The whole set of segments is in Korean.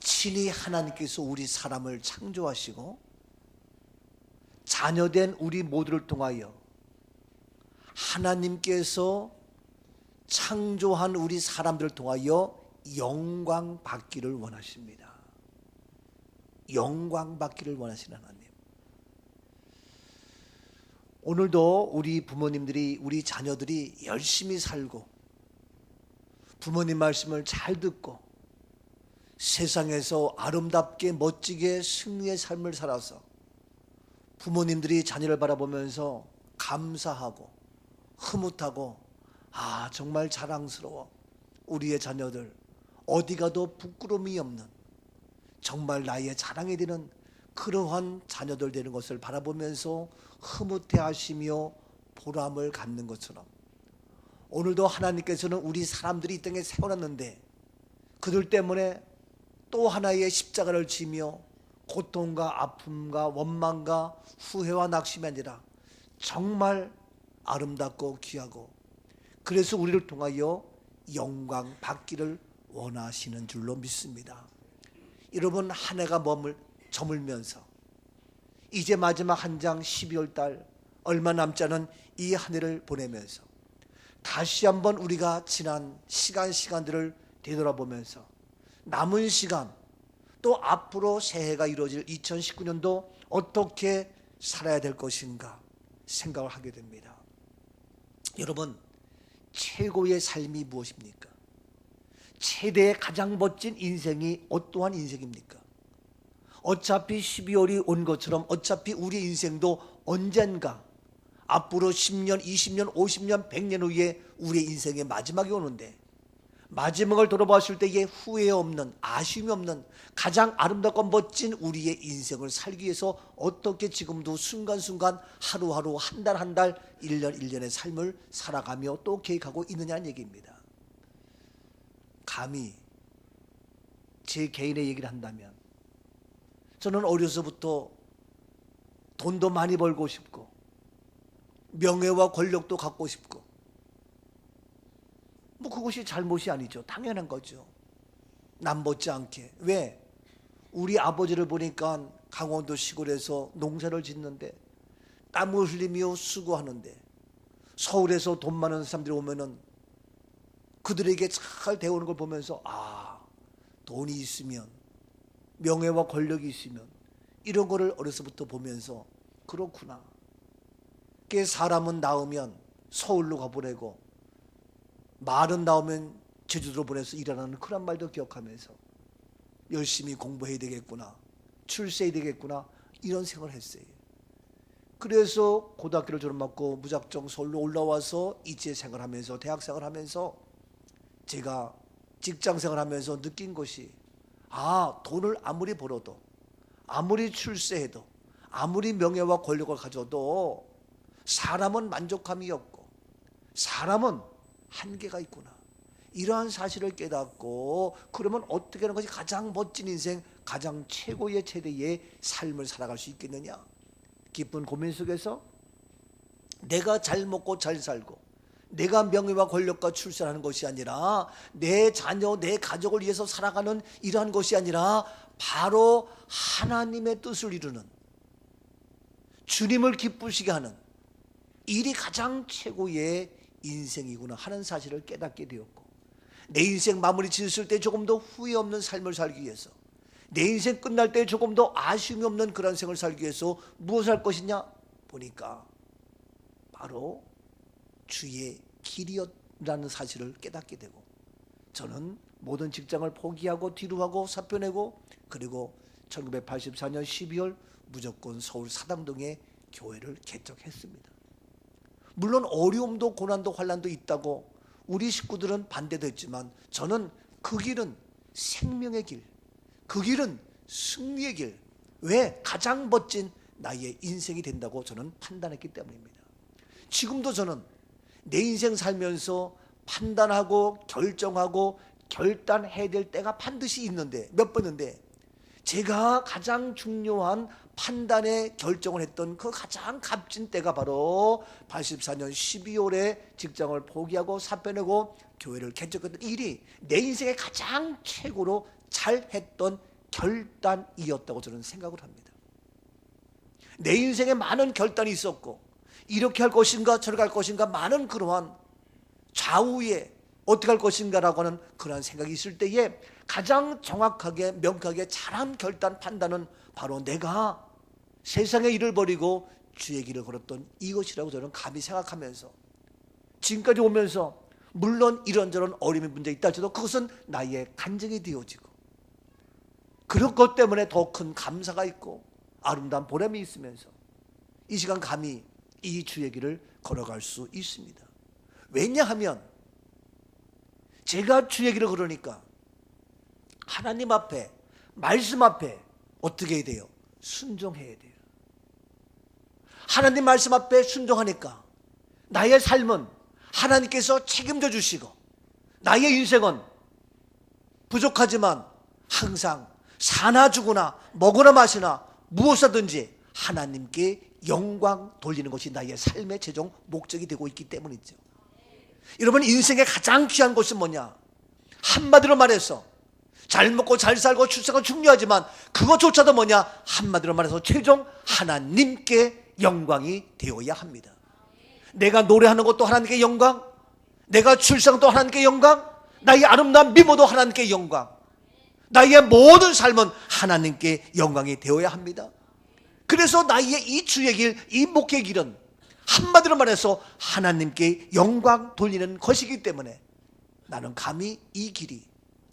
친히 하나님께서 우리 사람을 창조하시고 자녀된 우리 모두를 통하여 하나님께서 창조한 우리 사람들을 통하여 영광 받기를 원하십니다. 영광 받기를 원하시는 하나님. 오늘도 우리 부모님들이, 우리 자녀들이 열심히 살고 부모님 말씀을 잘 듣고 세상에서 아름답게 멋지게 승리의 삶을 살아서 부모님들이 자녀를 바라보면서 감사하고 흐뭇하고 정말 자랑스러워. 우리의 자녀들 어디 가도 부끄러움이 없는 정말 나의 자랑이 되는 그러한 자녀들 되는 것을 바라보면서 흐뭇해 하시며 보람을 갖는 것처럼 오늘도 하나님께서는 우리 사람들이 이 땅에 세워놨는데 그들 때문에 또 하나의 십자가를 지며 고통과 아픔과 원망과 후회와 낙심이 아니라 정말 아름답고 귀하고 그래서 우리를 통하여 영광 받기를 원하시는 줄로 믿습니다. 여러분, 한 해가 저물면서 이제 마지막 한 장 12월 달 얼마 남지 않은 이 한 해를 보내면서 다시 한번 우리가 지난 시간들을 되돌아보면서 남은 시간 또 앞으로 새해가 이루어질 2019년도 어떻게 살아야 될 것인가 생각을 하게 됩니다. 여러분, 최고의 삶이 무엇입니까? 최대의 가장 멋진 인생이 어떠한 인생입니까? 어차피 12월이 온 것처럼 어차피 우리의 인생도 언젠가 앞으로 10년, 20년, 50년, 100년 후에 우리의 인생의 마지막이 오는데 마지막을 돌아봤을 때에 후회 없는, 아쉬움이 없는 가장 아름답고 멋진 우리의 인생을 살기 위해서 어떻게 지금도 순간순간 하루하루 한 달 한 달 1년 1년의 삶을 살아가며 또 계획하고 있느냐는 얘기입니다. 감히 제 개인의 얘기를 한다면 저는 어려서부터 돈도 많이 벌고 싶고 명예와 권력도 갖고 싶고 그것이 잘못이 아니죠. 당연한 거죠. 남 못지않게. 왜? 우리 아버지를 보니까 강원도 시골에서 농사를 짓는데 땀을 흘리며 수고하는데 서울에서 돈 많은 사람들이 오면은 그들에게 잘 대우하는 걸 보면서 돈이 있으면 명예와 권력이 있으면 이런 거를 어려서부터 보면서 그렇구나. 사람은 낳으면 서울로 가보내고 말은 나오면 제주도로 보내서 일하는 그런 말도 기억하면서 열심히 공부해야 되겠구나, 출세해야 되겠구나 이런 생각을 했어요. 그래서 고등학교를 졸업하고 무작정 서울로 올라와서 이제 생활하면서 대학 생활하면서 제가 직장 생활하면서 느낀 것이 돈을 아무리 벌어도 아무리 출세해도 아무리 명예와 권력을 가져도 사람은 만족함이 없고 사람은 한계가 있구나. 이러한 사실을 깨닫고 그러면 어떻게 하는 것이 가장 멋진 인생, 가장 최고의 최대의 삶을 살아갈 수 있겠느냐. 깊은 고민 속에서 내가 잘 먹고 잘 살고 내가 명예와 권력과 출세하는 것이 아니라 내 자녀, 내 가족을 위해서 살아가는 이러한 것이 아니라 바로 하나님의 뜻을 이루는 주님을 기쁘시게 하는 일이 가장 최고의 인생이구나 하는 사실을 깨닫게 되었고 내 인생 마무리 짓을 때 조금 더 후회 없는 삶을 살기 위해서 내 인생 끝날 때 조금 더 아쉬움이 없는 그런 생을 살기 위해서 무엇을 할 것이냐 보니까 바로 주의 길이었라는 사실을 깨닫게 되고 저는 모든 직장을 포기하고 뒤로 하고 사표 내고 그리고 1984년 12월 무조건 서울 사당동에 교회를 개척했습니다. 물론 어려움도 고난도 환난도 있다고 우리 식구들은 반대도 했지만 저는 그 길은 생명의 길, 그 길은 승리의 길, 왜? 가장 멋진 나의 인생이 된다고 저는 판단했기 때문입니다. 지금도 저는 내 인생 살면서 판단하고 결정하고 결단해야 될 때가 반드시 있는데 몇 번인데 제가 가장 중요한 판단의 결정을 했던 그 가장 값진 때가 바로 84년 12월에 직장을 포기하고 사표 내고 교회를 개척했던 일이 내 인생의 가장 최고로 잘했던 결단이었다고 저는 생각을 합니다. 내 인생에 많은 결단이 있었고 이렇게 할 것인가 저렇게 할 것인가 많은 그러한 좌우에 어떻게 할 것인가라고 하는 그러한 생각이 있을 때에 가장 정확하게 명확하게 잘한 결단 판단은 바로 내가 세상의 일을 버리고 주의 길을 걸었던 이것이라고 저는 감히 생각하면서 지금까지 오면서 물론 이런저런 어려움이 문제 있다 할지라도 그것은 나의 간증이 되어지고 그런 것 때문에 더 큰 감사가 있고 아름다운 보람이 있으면서 이 시간 감히 이 주의 길을 걸어갈 수 있습니다. 왜냐하면 제가 주의 길을 걸으니까 하나님 앞에 말씀 앞에 어떻게 해야 돼요? 순종해야 돼요. 하나님 말씀 앞에 순종하니까 나의 삶은 하나님께서 책임져 주시고 나의 인생은 부족하지만 항상 사나 죽으나 먹으나 마시나 무엇이든지 하나님께 영광 돌리는 것이 나의 삶의 최종 목적이 되고 있기 때문이죠. 여러분 인생의 가장 귀한 것은 뭐냐? 한마디로 말해서 잘 먹고 잘 살고 출세가 중요하지만 그것조차도 뭐냐? 한마디로 말해서 최종 하나님께 영광이 되어야 합니다. 내가 노래하는 것도 하나님께 영광, 내가 출생도 하나님께 영광, 나의 아름다운 미모도 하나님께 영광, 나의 모든 삶은 하나님께 영광이 되어야 합니다. 그래서 나의 이 주의 길, 이 목회의 길은 한마디로 말해서 하나님께 영광 돌리는 것이기 때문에 나는 감히 이 길이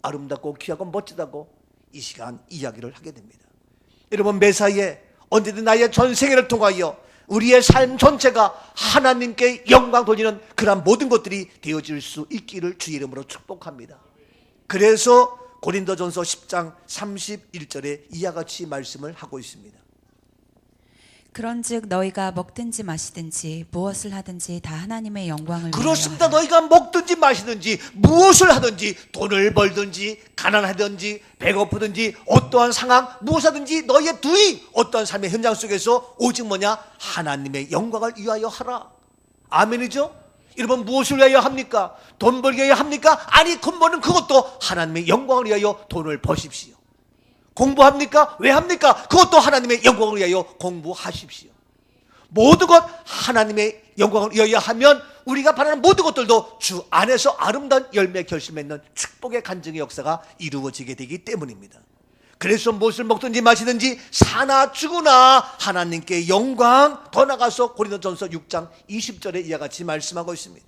아름답고 귀하고 멋지다고 이 시간 이야기를 하게 됩니다. 여러분 매사에 언제든 나의 전생애를 통하여 우리의 삶 전체가 하나님께 영광 돌리는 그런 모든 것들이 되어질 수 있기를 주의 이름으로 축복합니다. 그래서 고린도전서 10장 31절에 이와 같이 말씀을 하고 있습니다. 그런즉 너희가 먹든지 마시든지 무엇을 하든지 다 하나님의 영광을 그렇습니다. 위하여 너희가 먹든지 마시든지 무엇을 하든지 돈을 벌든지 가난하든지 배고프든지 어떠한 상황 무엇하든지 너희의 두이 어떠한 삶의 현장 속에서 오직 뭐냐? 하나님의 영광을 위하여 하라. 아멘이죠? 여러분 무엇을 위하여 합니까? 돈 벌기 위하여 합니까? 아니 돈 버는 그것도 하나님의 영광을 위하여 돈을 버십시오. 공부합니까? 왜 합니까? 그것도 하나님의 영광을 위하여 공부하십시오. 모든 것 하나님의 영광을 위하여 하면 우리가 바라는 모든 것들도 주 안에서 아름다운 열매 결실맺는 축복의 간증의 역사가 이루어지게 되기 때문입니다. 그래서 무엇을 먹든지 마시든지 사나 죽으나 하나님께 영광, 더 나가서 고린도전서 6장 20절에 이와 같이 말씀하고 있습니다.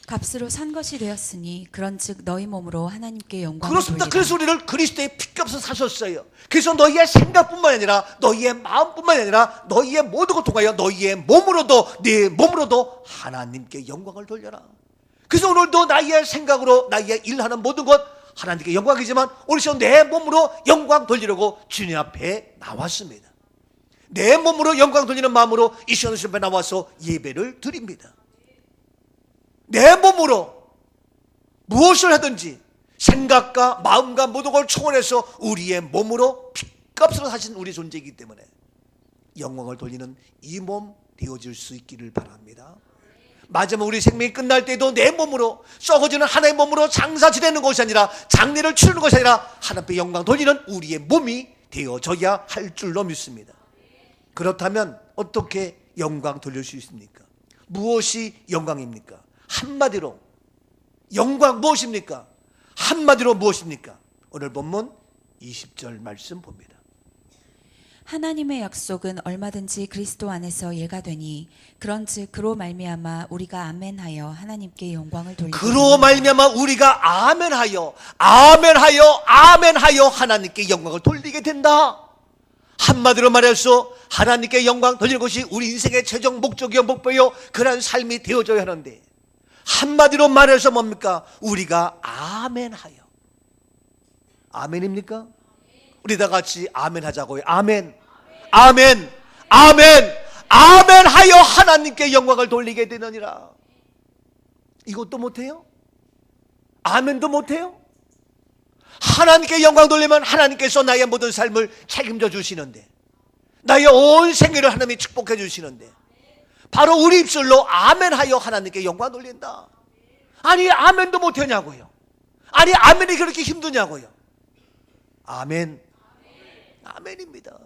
값으로 산 것이 되었으니 그런즉 너희 몸으로 하나님께 영광을 그렇습니다. 돌리라. 그래서 우리를 그리스도의 피값을 사셨어요. 그래서 너희의 생각뿐만 아니라 너희의 마음뿐만 아니라 너희의 모든 것 통하여 너희의 몸으로도 네 몸으로도 하나님께 영광을 돌려라. 그래서 오늘도 나의 생각으로 나의 일하는 모든 것 하나님께 영광이지만 오늘서 내 몸으로 영광 돌리려고 주님 앞에 나왔습니다. 내 몸으로 영광 돌리는 마음으로 이 시간 앞에 나와서 예배를 드립니다. 내 몸으로 무엇을 하든지 생각과 마음과 모든 걸 초월해서 우리의 몸으로 핏값으로 사신 우리 존재이기 때문에 영광을 돌리는 이 몸 되어질 수 있기를 바랍니다. 마지막 우리 생명이 끝날 때도 내 몸으로 썩어지는 하나의 몸으로 장사 지내는 것이 아니라 장례를 치르는 것이 아니라 하나님께 영광 돌리는 우리의 몸이 되어져야 할 줄로 믿습니다. 그렇다면 어떻게 영광 돌릴 수 있습니까? 무엇이 영광입니까? 한마디로 영광 무엇입니까? 한마디로 무엇입니까? 오늘 본문 20절 말씀 봅니다. 하나님의 약속은 얼마든지 그리스도 안에서 예가 되니 그런즉 그로 말미암아 우리가 아멘하여 하나님께 영광을 돌리고 그로 말미암아 우리가 아멘하여 하나님께 영광을 돌리게 된다. 한마디로 말해서 하나님께 영광 돌리는 것이 우리 인생의 최종 목적이요 목표요 그런 삶이 되어져야 하는데 한마디로 말해서 뭡니까? 우리가 아멘하여. 아멘입니까? 우리 다 같이 아멘 하자고요. 아멘. 아멘. 아멘. 아멘하여 하나님께 영광을 돌리게 되느니라. 이것도 못해요? 아멘도 못해요? 하나님께 영광 돌리면 하나님께서 나의 모든 삶을 책임져 주시는데 나의 온 생애를 하나님이 축복해 주시는데 바로 우리 입술로 아멘하여 하나님께 영광 돌린다. 아니 아멘도 못하냐고요. 아니 아멘이 그렇게 힘드냐고요. 아멘. 아멘입니다.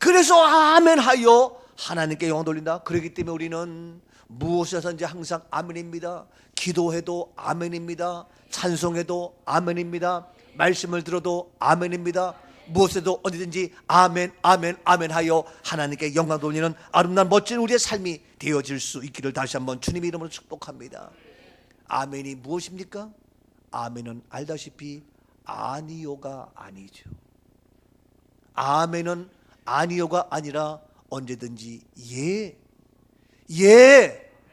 그래서 아멘하여 하나님께 영광 돌린다. 그렇기 때문에 우리는 무엇에서든지 항상 아멘입니다. 기도해도 아멘입니다. 찬송해도 아멘입니다. 말씀을 들어도 아멘입니다. 무엇에도 어디든지 아멘 아멘 아멘 하여 하나님께 영광 돌리는 아름다운 멋진 우리의 삶이 되어질 수 있기를 다시 한번 주님의 이름으로 축복합니다. 아멘이 무엇입니까? 아멘은 알다시피 아니요가 아니죠. 아멘은 아니요가 아니라 언제든지 예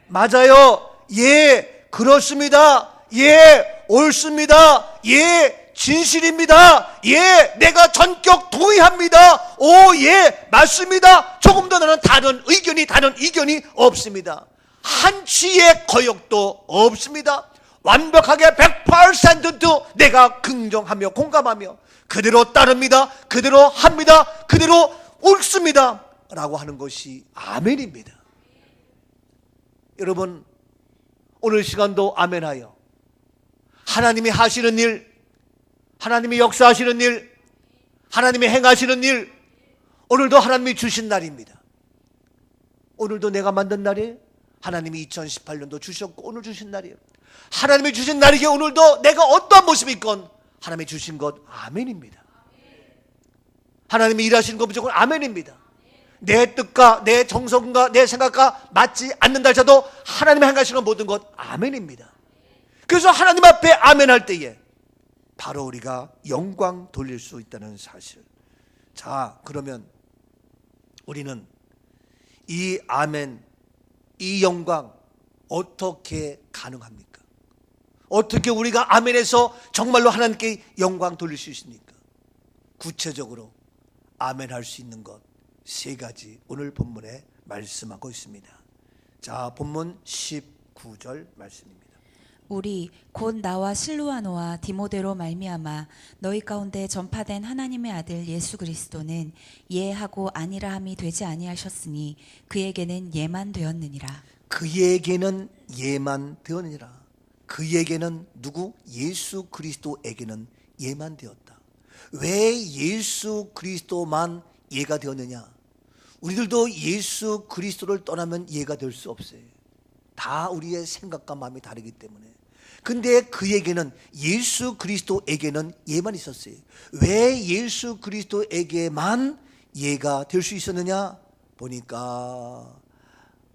맞아요, 예 그렇습니다, 예 옳습니다, 예 진실입니다, 예 내가 전격 동의합니다, 오 예 맞습니다, 조금 더 나는 다른 이견이 없습니다. 한치의 거역도 없습니다. 완벽하게 100% 내가 긍정하며 공감하며 그대로 따릅니다, 그대로 합니다, 그대로 옳습니다 라고 하는 것이 아멘입니다. 여러분, 오늘 시간도 아멘하여 하나님이 하시는 일, 하나님이 역사하시는 일, 하나님이 행하시는 일, 오늘도 하나님이 주신 날입니다. 오늘도 내가 만든 날이에요. 하나님이 2018년도 주셨고 오늘 주신 날이에요. 하나님이 주신 날이기에 오늘도 내가 어떠한 모습이 있건 하나님이 주신 것 아멘입니다. 하나님이 일하시는 것 무조건 아멘입니다. 내 뜻과 내 정성과 내 생각과 맞지 않는다 할지라도 하나님이 행하시는 모든 것 아멘입니다. 그래서 하나님 앞에 아멘할 때에 바로 우리가 영광 돌릴 수 있다는 사실. 자, 그러면 우리는 이 아멘, 이 영광 어떻게 가능합니까? 어떻게 우리가 아멘해서 정말로 하나님께 영광 돌릴 수 있습니까? 구체적으로 아멘할 수 있는 것 세 가지 오늘 본문에 말씀하고 있습니다. 자, 본문 19절 말씀입니다. 우리 곧 나와 실루아노와 디모데로 말미암아 너희 가운데 전파된 하나님의 아들 예수 그리스도는 예하고 아니라함이 되지 아니하셨으니 그에게는 예만 되었느니라. 그에게는 예만 되었느니라. 그에게는 누구? 예수 그리스도에게는 예만 되었다. 왜 예수 그리스도만 예가 되었느냐? 우리들도 예수 그리스도를 떠나면 예가 될 수 없어요. 다 우리의 생각과 마음이 다르기 때문에. 근데 그에게는, 예수 그리스도에게는 예만 있었어요. 왜 예수 그리스도에게만 예가 될 수 있었느냐? 보니까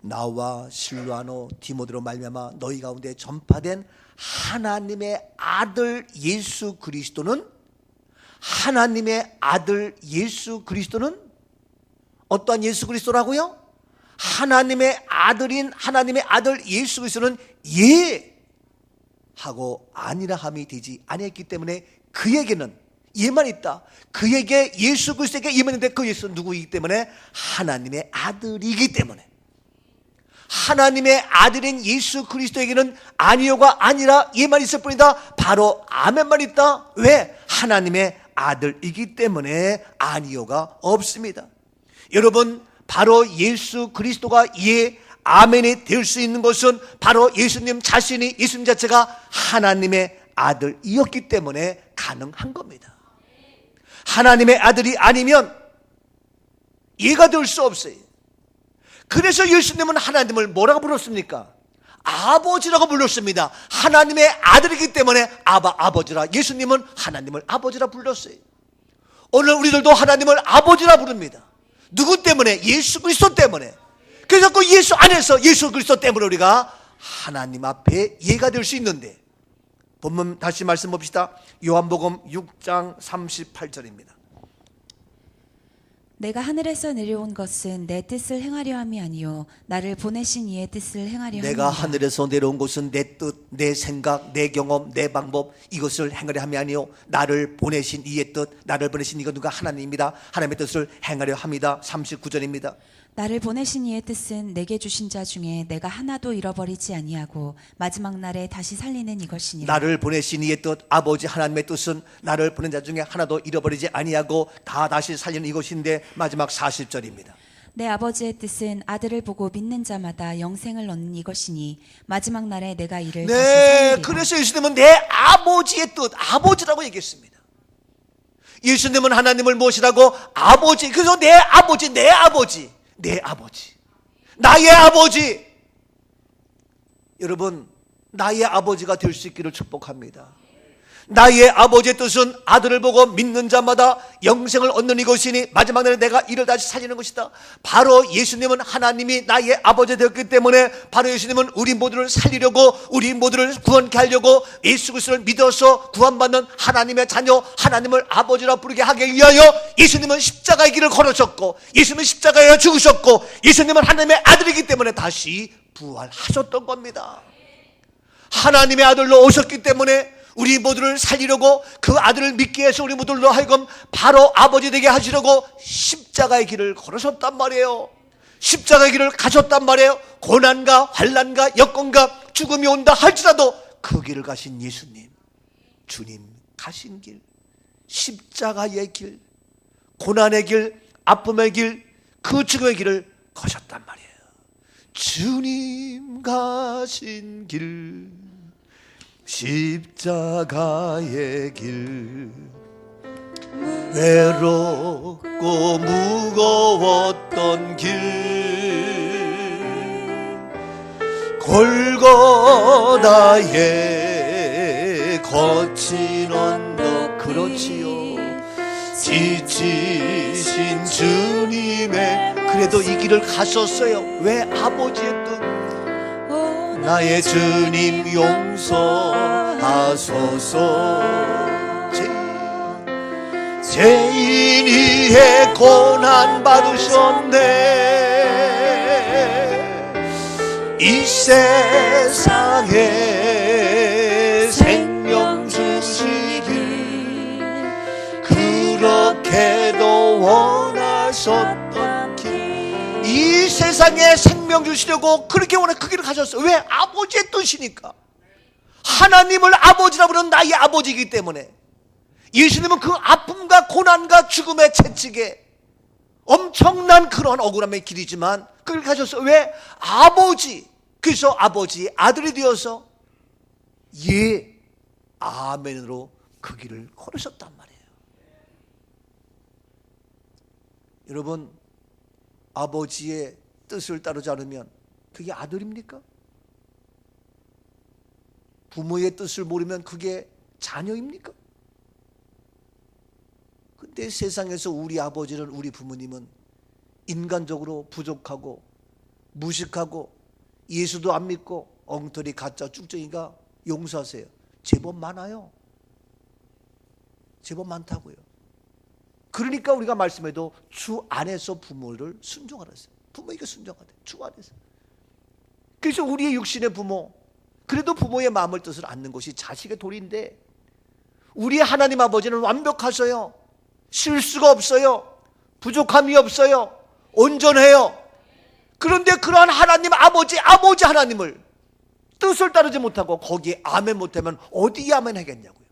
나와 실루아노 디모데로 말미암아 너희 가운데 전파된 하나님의 아들 예수 그리스도는, 하나님의 아들 예수 그리스도는 어떠한 예수 그리스도라고요? 하나님의 아들인 하나님의 아들 예수 그리스도는 예하고 아니라 함이 되지 아니했기 때문에 그에게는 예만 있다. 그에게 예수 그리스도에게 예만 있는데 그 예수는 누구이기 때문에? 하나님의 아들이기 때문에. 하나님의 아들인 예수 그리스도에게는 아니요가 아니라 예만 있을 뿐이다. 바로 아멘만 있다. 왜? 하나님의 아들이기 때문에 아니요가 없습니다. 여러분, 바로 예수 그리스도가 예, 아멘이 될 수 있는 것은 바로 예수님 자신이, 예수님 자체가 하나님의 아들이었기 때문에 가능한 겁니다. 하나님의 아들이 아니면 예가 될 수 없어요. 그래서 예수님은 하나님을 뭐라고 불렀습니까? 아버지라고 불렀습니다. 하나님의 아들이기 때문에 아버지라. 예수님은 하나님을 아버지라 불렀어요. 오늘 우리들도 하나님을 아버지라 부릅니다. 누구 때문에? 예수 그리스도 때문에. 그래서 그 예수 안에서, 예수 그리스도 때문에 우리가 하나님 앞에 예가 될 수 있는데, 본문 다시 말씀 봅시다. 요한복음 6장 38절입니다. 내가 하늘에서 내려온 것은 내 뜻을 행하려 함이 아니요 나를 보내신 이의 뜻을 행하려 함이라. 내가 하늘에서 내려온 것은 내 뜻, 내 생각, 내 경험, 내 방법, 이것을 행하려 함이 아니요 나를 보내신 이의 뜻, 나를 보내신 이가 누가? 하나님입니다. 하나님의 뜻을 행하려 합니다. 39절입니다. 나를 보내신 이의 뜻은 내게 주신 자 중에 내가 하나도 잃어버리지 아니하고 마지막 날에 다시 살리는 이것이니라. 나를 보내신 이의 뜻, 아버지 하나님의 뜻은 나를 보낸 자 중에 하나도 잃어버리지 아니하고 다 다시 살리는 이것인데, 마지막 40절입니다. 내 아버지의 뜻은 아들을 보고 믿는 자마다 영생을 얻는 이것이니 마지막 날에 내가 이를 다시 네, 살리리라. 그래서 예수님은 내 아버지의 뜻, 아버지라고 얘기했습니다. 예수님은 하나님을 무엇이라고? 아버지. 그래서 내 아버지, 내 아버지, 내 아버지, 나의 아버지. 여러분, 나의 아버지가 될 수 있기를 축복합니다. 나의 아버지의 뜻은 아들을 보고 믿는 자마다 영생을 얻는 이것이니 마지막 날에 내가 이를 다시 살리는 것이다. 바로 예수님은 하나님이 나의 아버지 되었기 때문에 바로 예수님은 우리 모두를 살리려고, 우리 모두를 구원케 하려고 예수 그리스도를 믿어서 구원받는 하나님의 자녀, 하나님을 아버지라 부르게 하기 위하여 예수님은 십자가의 길을 걸으셨고, 예수님은 십자가에 죽으셨고, 예수님은 하나님의 아들이기 때문에 다시 부활하셨던 겁니다. 하나님의 아들로 오셨기 때문에 우리 모두를 살리려고, 그 아들을 믿기 위해서 우리 모두로 하여금 바로 아버지 되게 하시려고 십자가의 길을 걸으셨단 말이에요. 십자가의 길을 가셨단 말이에요. 고난과 환난과 여건과 죽음이 온다 할지라도 그 길을 가신 예수님, 주님 가신 길, 십자가의 길, 고난의 길, 아픔의 길, 그 죽음의 길을 거셨단 말이에요. 주님 가신 길, 십자가의 길, 외롭고 무거웠던 길, 골고다의 거친 언덕, 그렇지요. 지치신 주님의, 그래도 이 길을 가셨어요. 왜? 아버지의 뜻. 나의 주님 용서하소서. 죄인이의 고난 받으셨네. 이 세상에 생명 주시길 그렇게도 원하셨던 길, 이 세상에 생명 주시려고 그렇게 그 길을 가셨어요. 왜? 아버지의 뜻이니까. 하나님을 아버지라 부르는 나의 아버지이기 때문에. 예수님은 그 아픔과 고난과 죽음의 채찍에 엄청난 그런 억울함의 길이지만 그 길을 가셨어요. 왜? 아버지. 그래서 아버지의 아들이 되어서 예, 아멘으로 그 길을 걸으셨단 말이에요. 여러분, 아버지의 뜻을 따르지 않으면 그게 아들입니까? 부모의 뜻을 모르면 그게 자녀입니까? 근데 세상에서 우리 아버지는, 우리 부모님은 인간적으로 부족하고 무식하고 예수도 안 믿고 엉터리 가짜 쭉정이가, 용서하세요, 제법 많아요. 제법 많다고요. 그러니까 우리가 말씀해도 주 안에서 부모를 순종하라 했어요. 부모에게 순종하라, 주 안에서. 그래서 우리의 육신의 부모, 그래도 부모의 마음을 뜻을 않는 것이 자식의 도리인데, 우리 하나님 아버지는 완벽하셔요. 실수가 없어요. 부족함이 없어요. 온전해요. 그런데 그러한 하나님 아버지 하나님을 뜻을 따르지 못하고 거기에 아멘 못하면 어디에 아멘 하겠냐고요.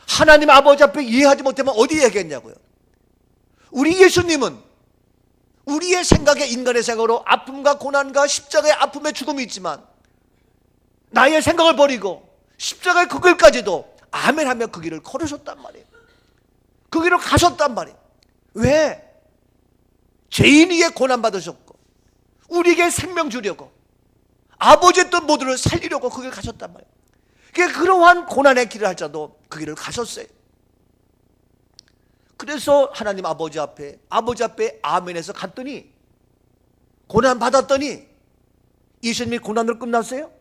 하나님 아버지 앞에 이해하지 못하면 어디에 하겠냐고요. 우리 예수님은 우리의 생각에, 인간의 생각으로 아픔과 고난과 십자가의 아픔의 죽음이 있지만 나의 생각을 버리고 십자가의 그 길까지도 아멘하며 그 길을 걸으셨단 말이에요. 그 길을 가셨단 말이에요. 왜? 죄인이의 고난 받으셨고 우리에게 생명 주려고, 아버지의 뜻 모두를 살리려고 그 길을 가셨단 말이에요. 그러한 고난의 길을 할지라도 그 길을 가셨어요. 그래서 하나님 아버지 앞에 아멘해서 갔더니, 고난 받았더니 예수님이 고난으로 끝났어요?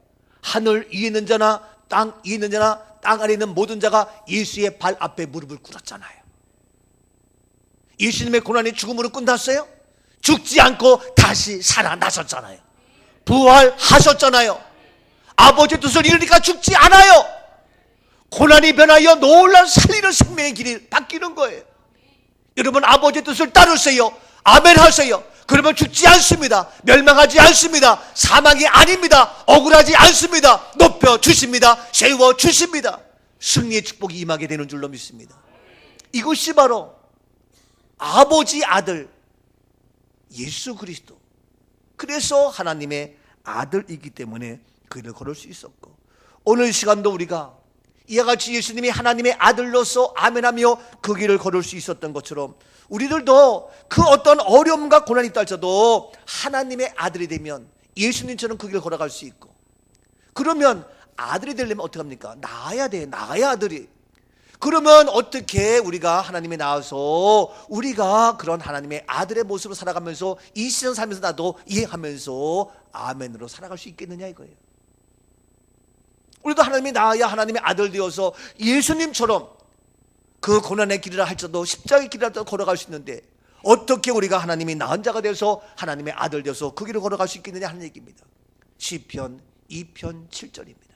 하늘 위에 있는 자나 땅 위에 있는 자나 땅 아래 있는 모든 자가 예수의 발 앞에 무릎을 꿇었잖아요. 예수님의 고난이 죽음으로 끝났어요? 죽지 않고 다시 살아나셨잖아요. 부활하셨잖아요. 아버지의 뜻을 이루니까 죽지 않아요. 고난이 변하여 놀라운 살리는 생명의 길이 바뀌는 거예요. 여러분, 아버지의 뜻을 따르세요. 아멘 하세요. 그러면 죽지 않습니다. 멸망하지 않습니다. 사망이 아닙니다. 억울하지 않습니다. 높여주십니다. 세워주십니다. 승리의 축복이 임하게 되는 줄로 믿습니다. 이것이 바로 아버지 아들 예수 그리스도, 그래서 하나님의 아들이기 때문에 그 길을 걸을 수 있었고, 오늘 시간도 우리가 이와 같이 예수님이 하나님의 아들로서 아멘하며 그 길을 걸을 수 있었던 것처럼 우리들도 그 어떤 어려움과 고난이 있다 할지라도 하나님의 아들이 되면 예수님처럼 그 길을 걸어갈 수 있고, 그러면 아들이 되려면 어떻게 합니까? 낳아야 돼. 낳아야 아들이. 그러면 어떻게 우리가 하나님에 나와서 우리가 그런 하나님의 아들의 모습으로 살아가면서 이 세상 살면서 나도 이해하면서 아멘으로 살아갈 수 있겠느냐 이거예요. 우리도 하나님이 나아야 하나님의 아들 되어서 예수님처럼 그 고난의 길이라 할지라도 십자가의 길이라도 걸어갈 수 있는데, 어떻게 우리가 하나님이 낳은 자가 되어서 하나님의 아들 되어서 그 길을 걸어갈 수 있겠느냐 하는 얘기입니다. 시편 2편 7절입니다.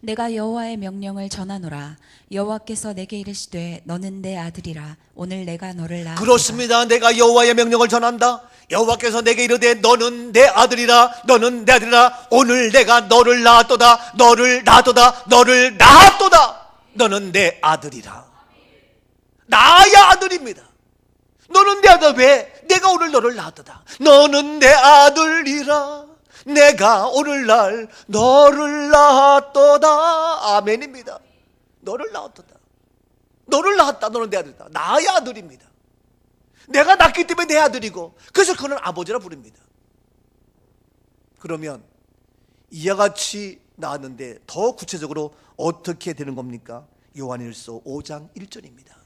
내가 여호와의 명령을 전하노라. 여호와께서 내게 이르시되 너는 내 아들이라. 오늘 내가 너를 낳았다. 그렇습니다. 내가 여호와의 명령을 전한다. 여호와께서 내게 이르되 너는 내 아들이라. 너는 내 아들이라. 오늘 내가 너를 낳았도다. 너를 낳았도다. 너를 낳았도다. 너는 내 아들이라. 나야 아들입니다. 너는 내 아들. 왜? 내가 오늘 너를 낳았도다. 너는 내 아들이라. 내가 오늘날 너를 낳았도다. 아멘입니다. 너를 낳았도다. 너를 낳았다. 너는 내 아들이다. 나의 아들입니다. 내가 낳기 때문에 내 아들이고, 그래서 그는 아버지라 부릅니다. 그러면 이와 같이 낳았는데 더 구체적으로 어떻게 되는 겁니까? 요한일서 5장 1절입니다.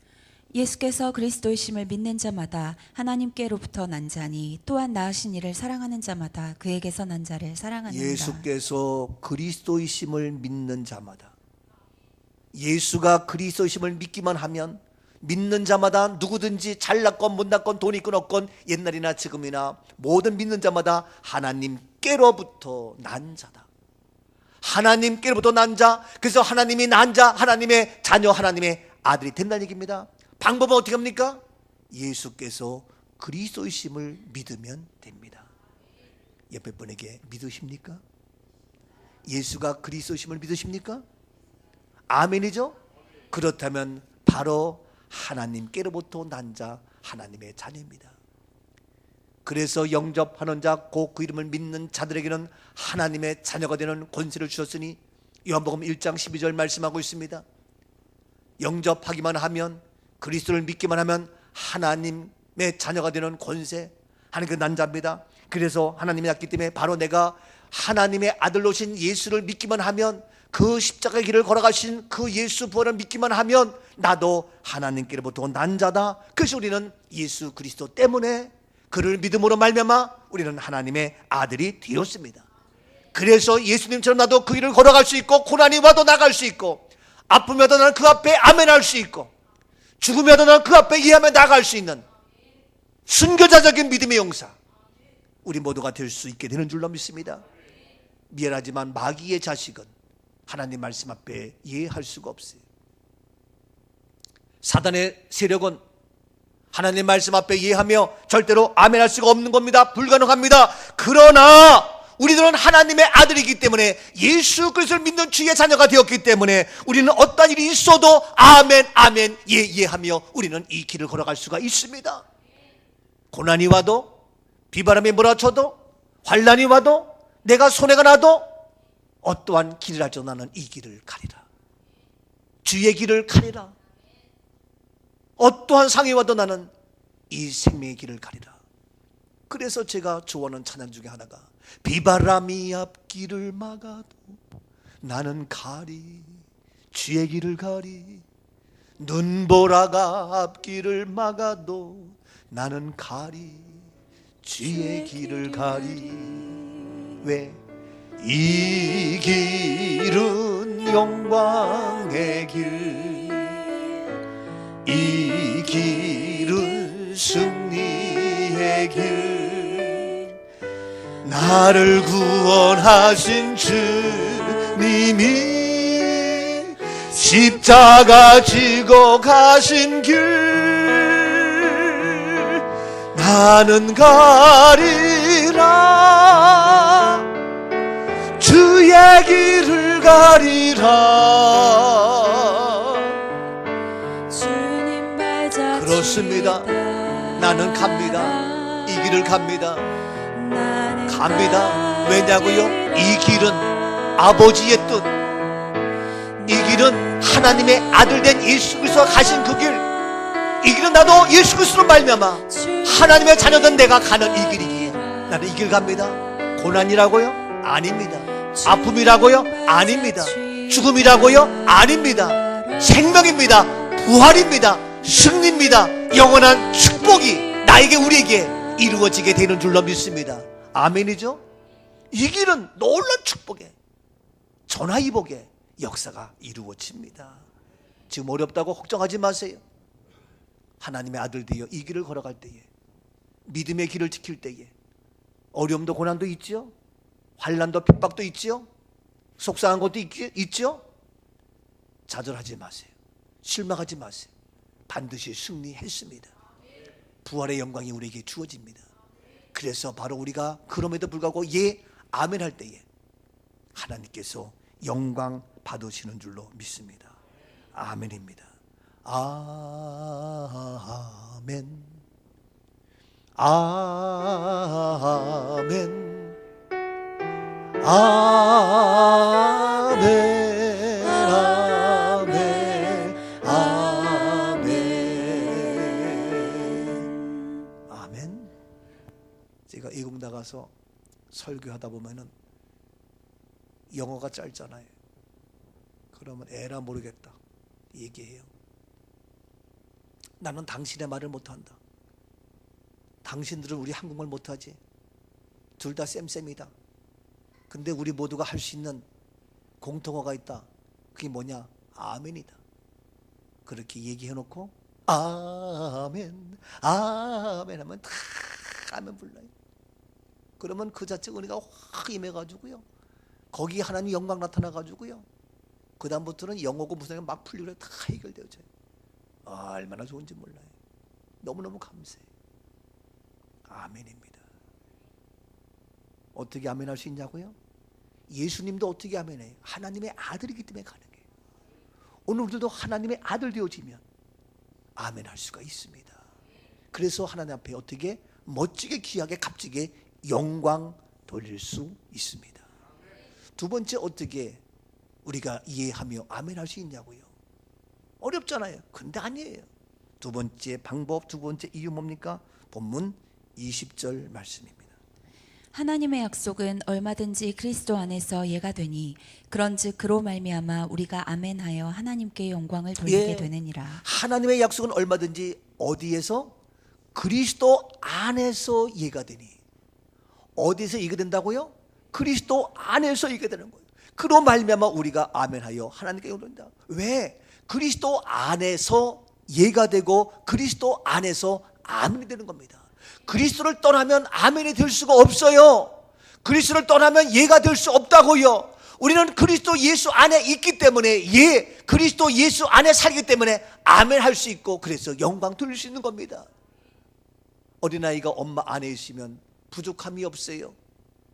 예수께서 그리스도이심을 믿는 자마다 하나님께로부터 난 자니 또한 낳으신 이를 사랑하는 자마다 그에게서 난 자를 사랑하는다. 예수께서 그리스도이심을 믿는 자마다, 예수가 그리스도이심을 믿기만 하면 믿는 자마다 누구든지 잘났건 못났건 돈이 있건 없건 옛날이나 지금이나 모든 믿는 자마다 하나님께로부터 난 자다. 하나님께로부터 난 자, 그래서 하나님이 난 자, 하나님의 자녀, 하나님의 아들이 된다는 얘기입니다. 방법은 어떻게 합니까? 예수께서 그리스도이심을 믿으면 됩니다. 옆에 분에게 믿으십니까? 예수가 그리스도이심을 믿으십니까? 아멘이죠? 그렇다면 바로 하나님께로부터 난 자, 하나님의 자녀입니다. 그래서 영접하는 자, 곧 그 이름을 믿는 자들에게는 하나님의 자녀가 되는 권세를 주셨으니 요한복음 1장 12절 말씀하고 있습니다. 영접하기만 하면, 그리스도를 믿기만 하면 하나님의 자녀가 되는 권세, 하나님 그 난자입니다. 그래서 하나님이 낳기 때문에 바로 내가 하나님의 아들로 오신 예수를 믿기만 하면, 그 십자가의 길을 걸어가신 그 예수 부활을 믿기만 하면 나도 하나님께로부터 난 자다. 그래서 우리는 예수 그리스도 때문에, 그를 믿음으로 말미암아 우리는 하나님의 아들이 되었습니다. 그래서 예수님처럼 나도 그 길을 걸어갈 수 있고, 고난이 와도 나갈 수 있고, 아픔이 와도 나는 그 앞에 아멘할 수 있고, 죽음이 와도 나는 그 앞에 이해하며 나갈 수 있는 순교자적인 믿음의 용사, 우리 모두가 될 수 있게 되는 줄로 믿습니다. 미안하지만 마귀의 자식은 하나님 말씀 앞에 이해할 수가 없어요. 사단의 세력은 하나님 말씀 앞에 이해하며 절대로 아멘할 수가 없는 겁니다. 불가능합니다. 그러나 우리들은 하나님의 아들이기 때문에, 예수 그리스도를 믿는 주의 자녀가 되었기 때문에 우리는 어떤 일이 있어도 아멘 아멘 예하며 우리는 이 길을 걸어갈 수가 있습니다. 고난이 와도, 비바람이 몰아쳐도, 환난이 와도, 내가 손해가 나도 어떠한 길을 할지라도 나는 이 길을 가리라. 주의 길을 가리라. 어떠한 상이 와도 나는 이 생명의 길을 가리라. 그래서 제가 좋아하는 찬양 중에 하나가, 비바람이 앞길을 막아도 나는 가리, 주의 길을 가리. 눈보라가 앞길을 막아도 나는 가리, 주의 길을 가리. 왜? 이 길은 영광의 길, 이 길은 승리의 길, 나를 구원하신 주님이 십자가 지고 가신 길, 나는 가리라, 주의 길을 가리라. 주님 발자취 그렇습니다. 나는 갑니다. 이 길을 갑니다. 갑니다. 왜냐고요? 이 길은 아버지의 뜻, 이 길은 하나님의 아들 된 예수 그리스도가 가신 그 길, 이 길은 나도 예수 그리스도로 말미암아 하나님의 자녀된 내가 가는 이 길이기에 나는 이 길 갑니다. 고난이라고요? 아닙니다. 아픔이라고요? 아닙니다. 죽음이라고요? 아닙니다. 생명입니다. 부활입니다. 승리입니다. 영원한 축복이 나에게 우리에게 이루어지게 되는 줄로 믿습니다. 아멘이죠? 이 길은 놀라운 축복에 전화위복의 역사가 이루어집니다. 지금 어렵다고 걱정하지 마세요. 하나님의 아들 되어 이 길을 걸어갈 때에, 믿음의 길을 지킬 때에 어려움도 고난도 있지요. 환난도 핍박도 있지요. 속상한 것도 있지요. 좌절하지 마세요. 실망하지 마세요. 반드시 승리했습니다. 부활의 영광이 우리에게 주어집니다. 그래서 바로 우리가 그럼에도 불구하고 예 아멘 할 때에 하나님께서 영광 받으시는 줄로 믿습니다. 아멘입니다. 아멘. 아멘. 아멘. 아멘. 아멘. 아멘. 제가 이국 나가서 설교하다 보면은 영어가 짧잖아요. 그러면 에라 모르겠다 얘기해요. 나는 당신의 말을 못한다. 당신들은 우리 한국말 못하지. 둘 다 쌤쌤이다. 근데 우리 모두가 할 수 있는 공통어가 있다. 그게 뭐냐? 아멘이다. 그렇게 얘기해놓고 아멘 아멘 하면 다 아멘 불러요. 그러면 그 자체 은혜가 확 임해가지고요, 거기 하나님 영광 나타나가지고요, 그 다음부터는 영어고 무슨 막 풀리고 다 해결되어져요. 얼마나 좋은지 몰라요. 너무너무 감사해요. 아멘입니다. 어떻게 아멘할 수 있냐고요? 예수님도 어떻게 아멘해요? 하나님의 아들이기 때문에 가능해요. 오늘 우리들도 하나님의 아들 되어지면 아멘할 수가 있습니다. 그래서 하나님 앞에 어떻게 멋지게 귀하게 값지게 영광 돌릴 수 있습니다. 두 번째, 어떻게 우리가 이해하며 아멘할 수 있냐고요? 어렵잖아요. 근데 아니에요. 두 번째 방법, 두 번째 이유 뭡니까? 본문 20절 말씀입니다. 하나님의 약속은 얼마든지 그리스도 안에서 예가 되니 그런즉 그로 말미암아 우리가 아멘하여 하나님께 영광을 돌리게 되느니라. 하나님의 약속은 얼마든지 어디에서? 그리스도 안에서 예가 되니. 어디서 예가 된다고요? 그리스도 안에서 예가 되는 거예요. 그로 말미암아 우리가 아멘하여 하나님께 영광을 돌린다. 왜? 그리스도 안에서 예가 되고 그리스도 안에서 아멘이 되는 겁니다. 그리스도를 떠나면 아멘이 될 수가 없어요. 그리스도를 떠나면 예가 될 수 없다고요. 우리는 그리스도 예수 안에 있기 때문에, 그리스도 예수 안에 살기 때문에 아멘 할 수 있고, 그래서 영광 돌릴 수 있는 겁니다. 어린아이가 엄마 안에 있으면 부족함이 없어요.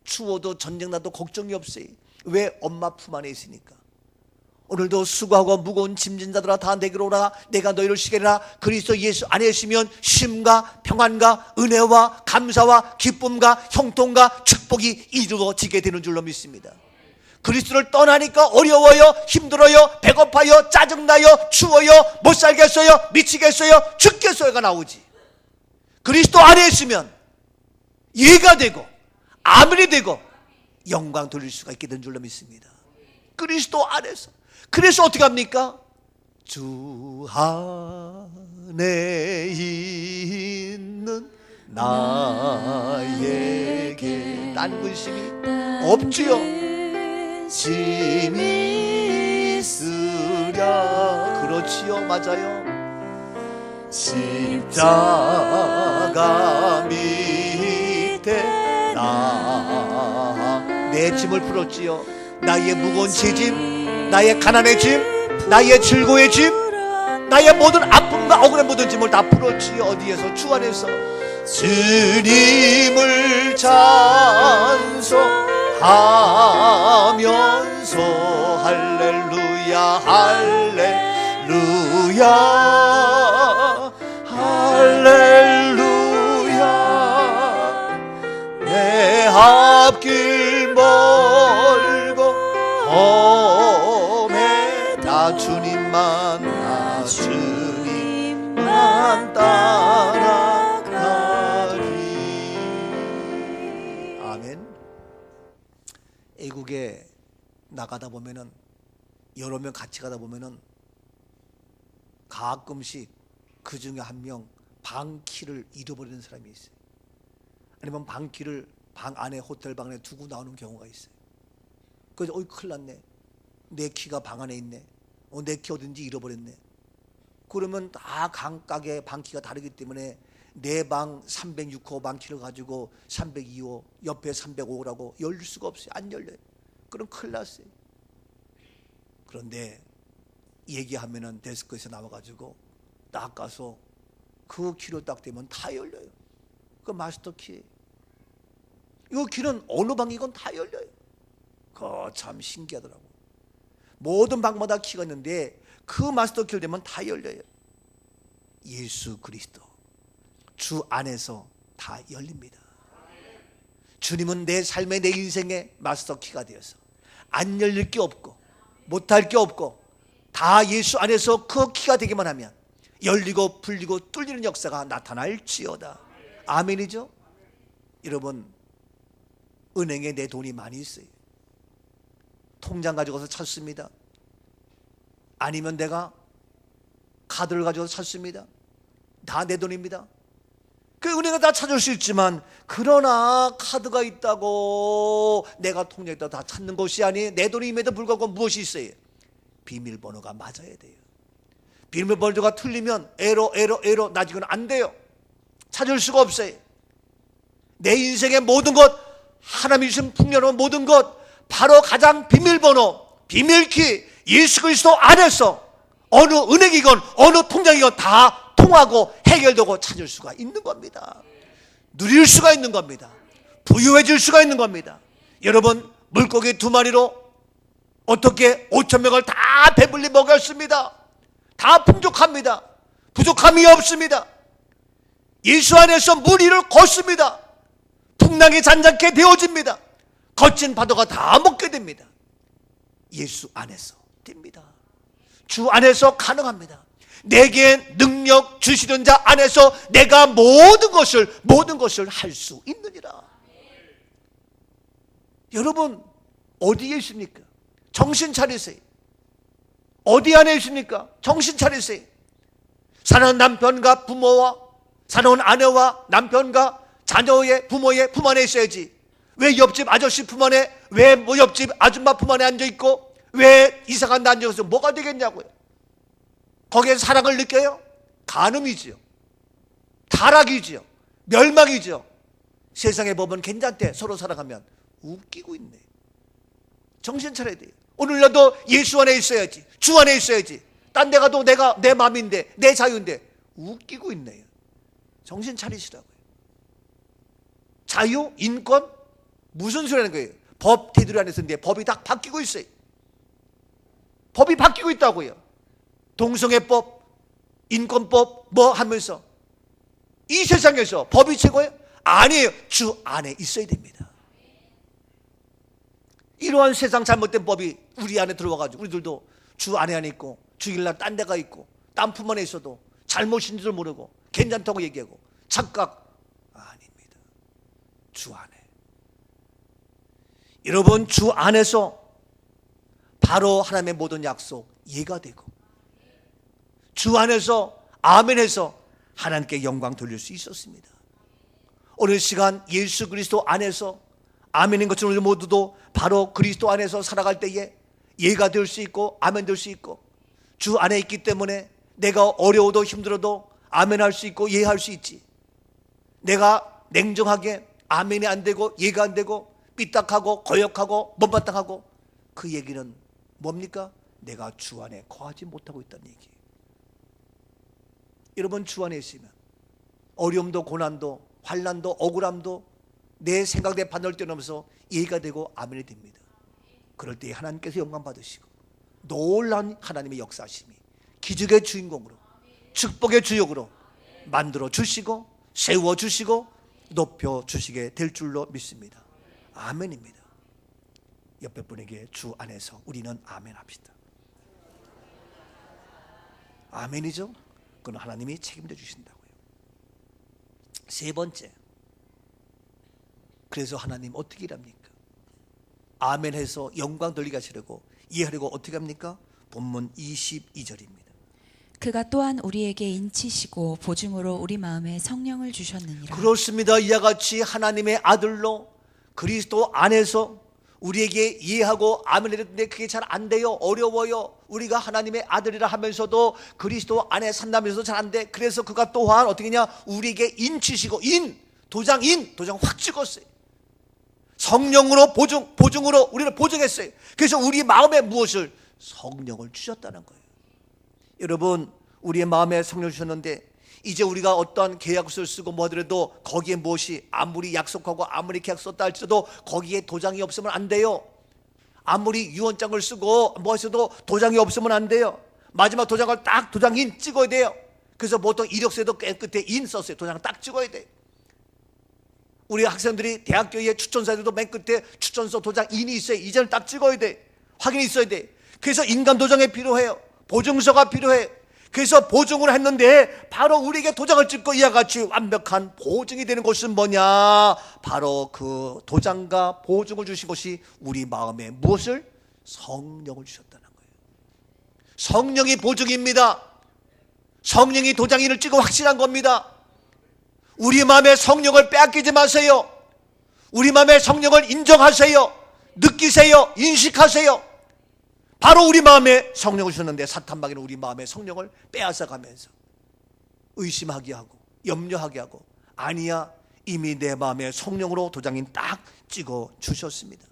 추워도 전쟁 나도 걱정이 없어요. 왜? 엄마 품 안에 있으니까. 오늘도 수고하고 무거운 짐진 자들아 다 내게로 오라. 내가 너희를 쉬게리라. 그리스도 예수 안에 있으면 쉼과 평안과 은혜와 감사와 기쁨과 형통과 축복이 이루어지게 되는 줄로 믿습니다. 그리스도를 떠나니까 어려워요, 힘들어요, 배고파요, 짜증나요, 추워요, 못 살겠어요, 미치겠어요, 죽겠어요가 나오지. 그리스도 안에 있으면 예가 되고 아멘이 되고 영광 돌릴 수가 있게 된 줄로 믿습니다. 그리스도 안에서. 그래서 어떻게 합니까? 주 안에 있는 나에게 딴 근심이 없지요. 짐이 있으랴. 그렇지요, 맞아요. 십자가 밑에 내 짐을 풀었지요. 나의 무거운 죄짐, 나의 가난의 짐, 나의 즐거움의 짐, 나의 모든 아픔과 억울한 모든 짐을 다 풀었지요. 어디에서? 주 안에서. 주님을 찬송하면서 할렐루야 할렐루야 할렐루야. 내 앞길 멀고 험해 나 주님 외국에 나가다 보면은 여러 명 같이 가다 보면은 가끔씩 그 중에 한 명 방키를 잃어버리는 사람이 있어요. 아니면 방키를 방 안에 호텔 방 안에 두고 나오는 경우가 있어요. 그래서 어이 큰일 났네. 내 키가 방 안에 있네. 내 키 어딘지 잃어버렸네. 그러면 다 각각의 방키가 다르기 때문에 내 방 306호 방키를 가지고 302호 옆에 305라고 열 수가 없어요. 안 열려요. 그럼 큰일 났어요. 그런데 얘기하면은 데스크에서 나와가지고 딱 가서 그 키를 딱 대면 다 열려요. 그 마스터 키. 이 키는 어느 방이건 다 열려요. 그거 참 신기하더라고. 모든 방마다 키가 있는데 그 마스터 키를 대면 다 열려요. 예수 그리스도 주 안에서 다 열립니다. 주님은 내 삶의 내 인생의 마스터 키가 되어서 안 열릴 게 없고 못할 게 없고 다 예수 안에서 그 키가 되기만 하면 열리고 풀리고 뚫리는 역사가 나타날지어다. 아멘이죠? 여러분, 은행에 내 돈이 많이 있어요. 통장 가지고 가서 찾습니다. 아니면 내가 카드를 가지고 찾습니다. 다 내 돈입니다. 그 은행에 다 찾을 수 있지만, 그러나 카드가 있다고 내가 통장에 있다고 다 찾는 것이 아니, 내 돈임에도 불구하고 무엇이 있어요? 비밀번호가 맞아야 돼요. 비밀번호가 틀리면 에러 나중에는 안 돼요. 찾을 수가 없어요. 내 인생의 모든 것, 하나님이 주신 풍요로운 모든 것, 바로 가장 비밀번호, 비밀키, 예수 그리스도 안에서 어느 은행이건 어느 통장이건 다 통하고 해결되고 찾을 수가 있는 겁니다. 누릴 수가 있는 겁니다. 부유해질 수가 있는 겁니다. 여러분, 물고기 2마리로 어떻게 5,000명을 다 배불리 먹였습니다. 다 풍족합니다. 부족함이 없습니다. 예수 안에서 물 위를 걷습니다. 풍랑이 잔잔케 되어집니다. 거친 파도가 다 먹게 됩니다. 예수 안에서 됩니다. 주 안에서 가능합니다. 내게 능력 주시는 자 안에서 내가 모든 것을 할 수 있느니라. 여러분, 어디에 있습니까? 정신 차리세요. 어디 안에 있습니까? 정신 차리세요. 사랑하는 남편과 부모와, 사랑하는 아내와 남편과 자녀의 부모의 품 안에 있어야지. 왜 옆집 아저씨 품 안에, 왜 뭐 옆집 아줌마 품 안에 앉아있고, 왜 이사간 데 앉아서 뭐가 되겠냐고요. 거기에 사랑을 느껴요? 간음이지요. 타락이지요. 멸망이지요. 세상의 법은 괜찮대. 서로 사랑하면. 웃기고 있네. 정신 차려야 돼요. 오늘날도 예수 안에 있어야지. 주 안에 있어야지. 딴 데 가도 내가 내 마음인데, 내 자유인데 웃기고 있네요. 정신 차리시라고요. 자유, 인권, 무슨 소리 하는 거예요? 법 테두리 안에 있는데 법이 다 바뀌고 있어요. 법이 바뀌고 있다고요. 동성애법, 인권법 뭐 하면서 이 세상에서 법이 최고예요? 아니에요. 주 안에 있어야 됩니다. 이러한 세상 잘못된 법이 우리 안에 들어와가지고 우리들도 주 안에 있고 주일날 딴 데가 있고 딴 품 안에 있어도 잘못인 줄 모르고 괜찮다고 얘기하고 착각. 아닙니다. 주 안에. 여러분, 주 안에서 바로 하나님의 모든 약속 이해가 되고 주 안에서 아멘해서 하나님께 영광 돌릴 수 있었습니다. 오늘 시간 예수 그리스도 안에서 아멘인 것처럼 우리 모두도 바로 그리스도 안에서 살아갈 때에 예가 될 수 있고 아멘 될 수 있고 주 안에 있기 때문에 내가 어려워도 힘들어도 아멘할 수 있고 예할 수 있지. 내가 냉정하게 아멘이 안 되고 예가 안 되고 삐딱하고 거역하고 못마땅하고 그 얘기는 뭡니까? 내가 주 안에 거하지 못하고 있다는 얘기예요. 여러분, 주 안에 있으면 어려움도 고난도 환난도 억울함도 내 생각 내 판단을 뛰어넘어서 예가 되고 아멘이 됩니다. 그럴 때 하나님께서 영광 받으시고 놀라운 하나님의 역사심이 기적의 주인공으로 축복의 주역으로 만들어 주시고 세워 주시고 높여 주시게 될 줄로 믿습니다. 아멘입니다. 옆에 분에게 주 안에서 우리는 아멘 합시다. 아멘이죠? 그건 하나님이 책임져 주신다고요. 세 번째, 그래서 하나님 어떻게 일합니까? 아멘해서 영광 돌리게 하시려고 이해하려고 어떻게 합니까? 본문 22절입니다. 그가 또한 우리에게 인치시고 보증으로 우리 마음에 성령을 주셨느니라. 그렇습니다. 이와 같이 하나님의 아들로 그리스도 안에서 우리에게 이해하고 아멘 했는데 그게 잘 안 돼요. 어려워요. 우리가 하나님의 아들이라 하면서도 그리스도 안에 산다면서도 잘 안 돼. 그래서 그가 또한 어떻게 했냐? 우리에게 인치시고 도장 확 찍었어요. 성령으로 보증으로 우리를 보증했어요. 그래서 우리 마음에 무엇을? 성령을 주셨다는 거예요. 여러분, 우리의 마음에 성령을 주셨는데 이제 우리가 어떤 계약서를 쓰고 뭐 하더라도 거기에 무엇이 아무리 약속하고 아무리 계약 썼다 할지라도 거기에 도장이 없으면 안 돼요. 아무리 유언장을 쓰고 뭐 했어도 도장이 없으면 안 돼요. 마지막 도장을 딱 도장인 찍어야 돼요. 그래서 보통 이력서에도 끝에 인 썼어요. 도장을 딱 찍어야 돼요. 우리 학생들이 대학교에 추천서에도 맨 끝에 추천서 도장 인이 있어요. 이전을 딱 찍어야 돼. 확인이 있어야 돼. 그래서 인감 도장이 필요해요. 보증서가 필요해. 그래서 보증을 했는데 바로 우리에게 도장을 찍고 이와 같이 완벽한 보증이 되는 것은 뭐냐? 바로 그 도장과 보증을 주신 것이 우리 마음에 무엇을? 성령을 주셨다는 거예요. 성령이 보증입니다. 성령이 도장인을 찍어 확실한 겁니다. 우리 마음에 성령을 빼앗기지 마세요. 우리 마음에 성령을 인정하세요. 느끼세요. 인식하세요. 바로 우리 마음에 성령을 주셨는데 사탄마귀는 우리 마음에 성령을 빼앗아가면서 의심하게 하고 염려하게 하고 아니야, 이미 내 마음에 성령으로 도장인 딱 찍어 주셨습니다.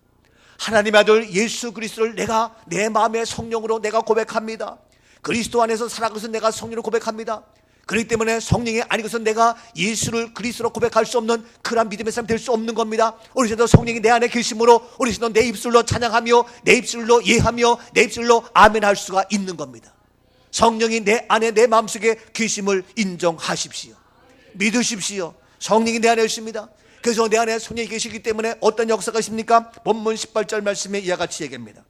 하나님의 아들 예수 그리스도를 내가 내 마음의 성령으로 내가 고백합니다. 그리스도 안에서 살아가서 내가 성령으로 고백합니다. 그렇기 때문에 성령이 아니고서 내가 예수를 그리스도로 고백할 수 없는 그런 믿음의 사람 될 수 없는 겁니다. 우리 신도 성령이 내 안에 계심으로 우리 신도 내 입술로 찬양하며 내 입술로 예하며 내 입술로 아멘할 수가 있는 겁니다. 성령이 내 안에 내 마음속에 계심을 인정하십시오. 믿으십시오. 성령이 내 안에 있습니다. 그래서 내 안에 성령이 계시기 때문에 어떤 역사가 있습니까? 본문 18절 말씀에 이와 같이 얘기합니다.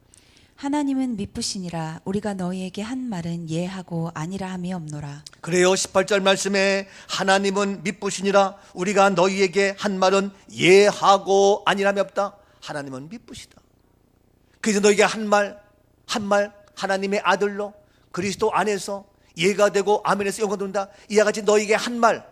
하나님은 미쁘시니라. 우리가 너희에게 한 말은 예하고 아니라 함이 없노라. 그래요. 18절 말씀에 하나님은 미쁘시니라. 우리가 너희에게 한 말은 예하고 아니라 함이 없다. 하나님은 미쁘시다. 그래서 너희에게 한 말 하나님의 아들로 그리스도 안에서 예가 되고 아멘에서 영광 돌린다. 이와 같이 너희에게 한 말,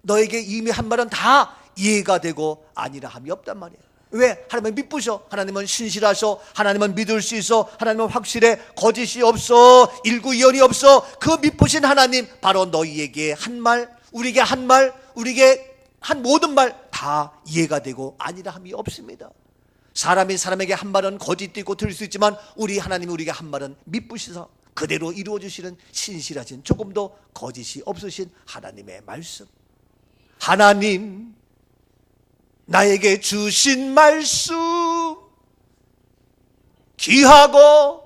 너에게 이미 한 말은 다 예가 되고 아니라 함이 없단 말이에요. 왜? 하나님은 미쁘셔. 하나님은 신실하셔. 하나님은 믿을 수 있어. 하나님은 확실해. 거짓이 없어. 일구이연이 없어. 그 미쁘신 하나님, 바로 너희에게 한 말, 우리에게 한 말, 우리에게 한 모든 말 다 이해가 되고 아니라 함이 없습니다. 사람이 사람에게 한 말은 거짓도 있고 들을 수 있지만 우리 하나님이 우리에게 한 말은 미쁘셔서 그대로 이루어 주시는 신실하신, 조금도 거짓이 없으신 하나님의 말씀. 하나님 나에게 주신 말씀 귀하고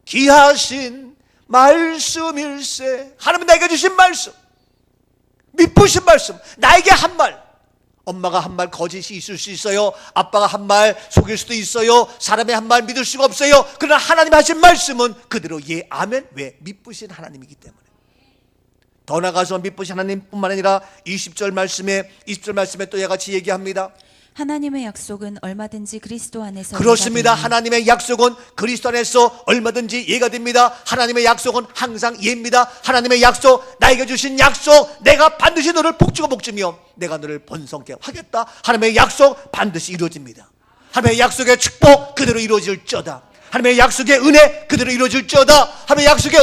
귀하신 말씀일세. 하나님 나에게 주신 말씀, 미쁘신 말씀, 나에게 한 말. 엄마가 한 말 거짓이 있을 수 있어요. 아빠가 한 말 속일 수도 있어요. 사람의 한 말 믿을 수가 없어요. 그러나 하나님 하신 말씀은 그대로 예, 아멘. 왜? 미쁘신 하나님이기 때문에. 더 나가서 미쁘신 하나님뿐만 아니라 20절 말씀에 또 이와 같이 얘기합니다. 하나님의 약속은 얼마든지 그리스도 안에서 그렇습니다. 예가 되니. 하나님의 약속은 그리스도 안에서 얼마든지 예가 됩니다. 하나님의 약속은 항상 예입니다. 하나님의 약속, 나에게 주신 약속, 내가 반드시 너를 복주고 복주며 내가 너를 번성케 하겠다. 하나님의 약속 반드시 이루어집니다. 하나님의 약속의 축복 그대로 이루어질지어다. 하나님의 약속의 은혜 그대로 이루어질지어다. 하나님의 약속의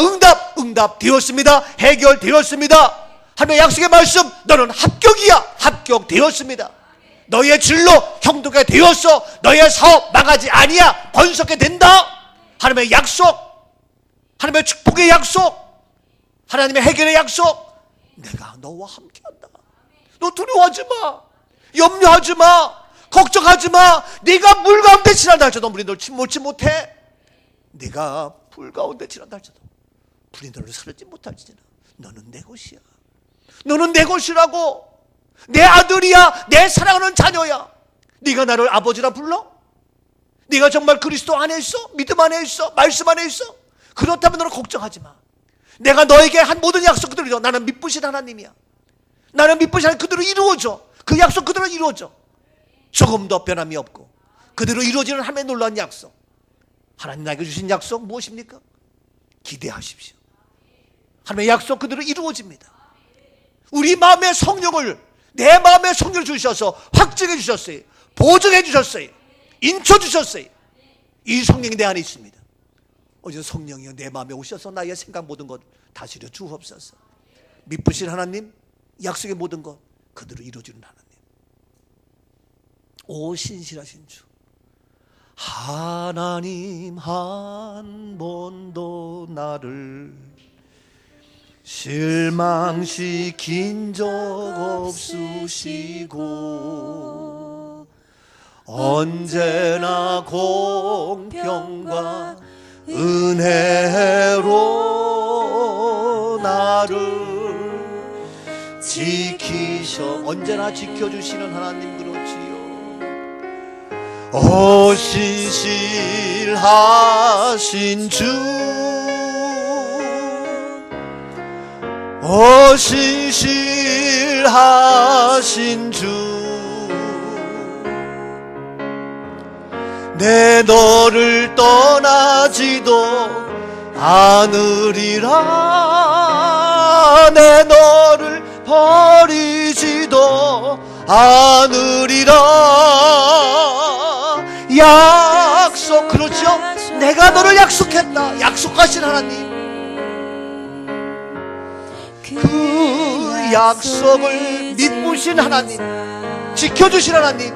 응답 되었습니다. 해결되었습니다. 하나님의 약속의 말씀, 너는 합격이야. 합격되었습니다. 너의 진로 형통하게 되었어. 너의 사업 망하지 아니야. 번성하게 된다. 하나님의 약속, 하나님의 축복의 약속, 하나님의 해결의 약속, 내가 너와 함께한다. 너 두려워하지 마. 염려하지 마. 걱정하지 마. 네가 물 가운데 지난다 할지라도 물이 너를 침몰치 못해. 네가 불 가운데 지난다 할지라도 불이 너를 사르지 못할지니라. 너는 내 것이야. 너는 내 것이라고. 내 아들이야. 내 사랑하는 자녀야. 네가 나를 아버지라 불러? 네가 정말 그리스도 안에 있어? 믿음 안에 있어? 말씀 안에 있어? 그렇다면 너는 걱정하지 마. 내가 너에게 한 모든 약속 그대로 이루어. 나는 미쁘신 하나님이야. 나는 미쁘신 하나님 그대로 이루어져. 그 약속 그대로 이루어져. 조금 더 변함이 없고 그대로 이루어지는 하나님의 놀라운 약속. 하나님 나에게 주신 약속 무엇입니까? 기대하십시오. 하나님의 약속 그대로 이루어집니다. 우리 마음의 성령을, 내 마음의 성령을 주셔서 확증해 주셨어요. 보증해 주셨어요. 인쳐 주셨어요. 이 성령이 내 안에 있습니다. 어제 성령이여 내 마음에 오셔서 나의 생각 모든 것 다스려 주옵소서. 믿으신 하나님, 약속의 모든 것 그대로 이루어지는 하나님. 오 신실하신 주, 하나님 한 번도 나를 실망시킨 적 없으시고 언제나 공평과 은혜로 나를 지키셔. 언제나 지켜주시는 하나님 그렇지요. 오 신실하신 주, 오 신실하신 주, 내 너를 떠나지도 않으리라. 내 너를 버리지도 않으리라. 약속, 그렇죠? 내가 너를 약속했다. 약속하신 하나님, 그 약속을 믿으신 하나님, 지켜주신 하나님,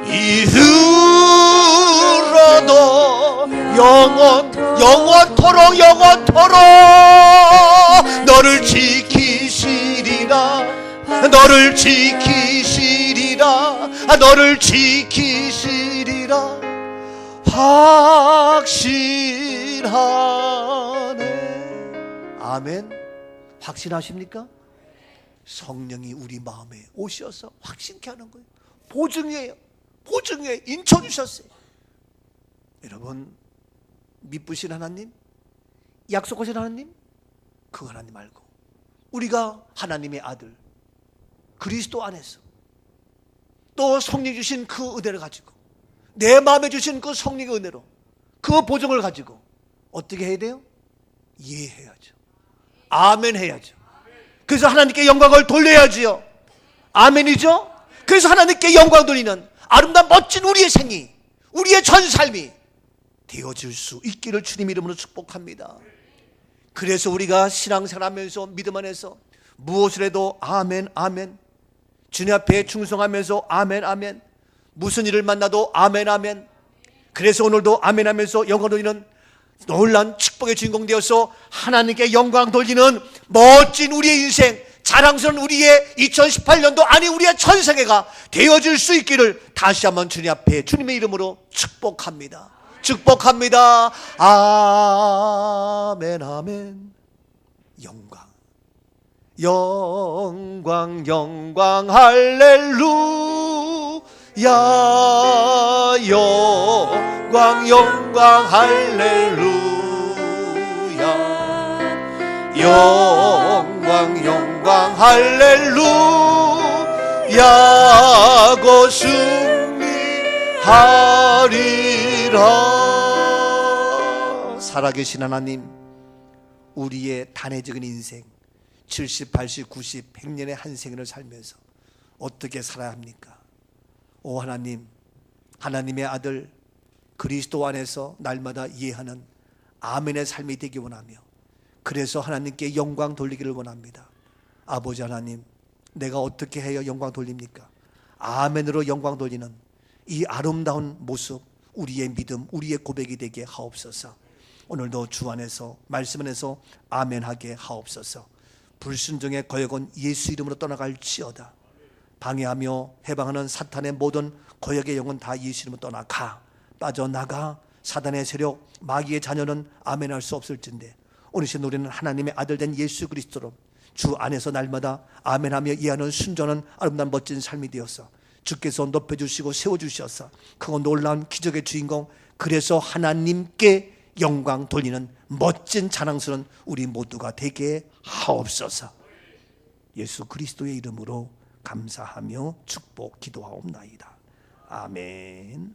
이후로도 영원토록 너를 지키시리라. 너를 지키시리라. 너를 지키시리라. 확신하네. 아멘. 확신하십니까? 성령이 우리 마음에 오셔서 확신케 하는 거예요. 보증이에요. 보증에 인쳐주셨어요. 여러분, 믿으신 하나님, 약속하신 하나님, 그 하나님 알고 우리가 하나님의 아들 그리스도 안에서 또 성령 주신 그 은혜를 가지고, 내 마음에 주신 그 성령의 은혜로 그 보증을 가지고 어떻게 해야 돼요? 이해해야죠. 아멘 해야죠. 그래서 하나님께 영광을 돌려야지요. 아멘이죠? 그래서 하나님께 영광 돌리는 아름다운 멋진 우리의 생이, 우리의 전 삶이 되어질 수 있기를 주님 이름으로 축복합니다. 그래서 우리가 신앙생활하면서 믿음 안에서 무엇을 해도 아멘 아멘, 주님 앞에 충성하면서 아멘 아멘, 무슨 일을 만나도 아멘 아멘. 그래서 오늘도 아멘 하면서 영광 돌리는 놀란 축복의 주인공 되어서 하나님께 영광 돌리는 멋진 우리의 인생, 자랑스러운 우리의 2018년도 아니 우리의 전생애가 되어질 수 있기를 다시 한번 주님 앞에 주님의 이름으로 축복합니다. 축복합니다. 아멘 아멘. 영광 영광 영광 할렐루야. 영광 영광 할렐루야. 영광 영광 할렐루야. 곧 승리하리라. 살아계신 하나님, 우리의 단회적인 인생 70, 80, 90, 100년의 한 생을 살면서 어떻게 살아야 합니까? 오 하나님, 하나님의 아들 그리스도 안에서 날마다 이해하는 아멘의 삶이 되기 원하며, 그래서 하나님께 영광 돌리기를 원합니다. 아버지 하나님, 내가 어떻게 해야 영광 돌립니까? 아멘으로 영광 돌리는 이 아름다운 모습, 우리의 믿음, 우리의 고백이 되게 하옵소서. 오늘도 주 안에서 말씀 안에서 아멘하게 하옵소서. 불순종의 거역은 예수 이름으로 떠나갈지어다. 방해하며 해방하는 사탄의 모든 거역의 영은 다 예수 이름으로 떠나가, 빠져나가. 사단의 세력, 마귀의 자녀는 아멘할 수 없을진데 오늘 신 우리는 하나님의 아들 된 예수 그리스도로 주 안에서 날마다 아멘하며 이해하는 순전한 아름다운 멋진 삶이 되어서 주께서 높여주시고 세워주셔서 그 놀라운 기적의 주인공, 그래서 하나님께 영광 돌리는 멋진 자랑스러운 우리 모두가 되게 하옵소서. 예수 그리스도의 이름으로 감사하며 축복 기도하옵나이다. 아멘.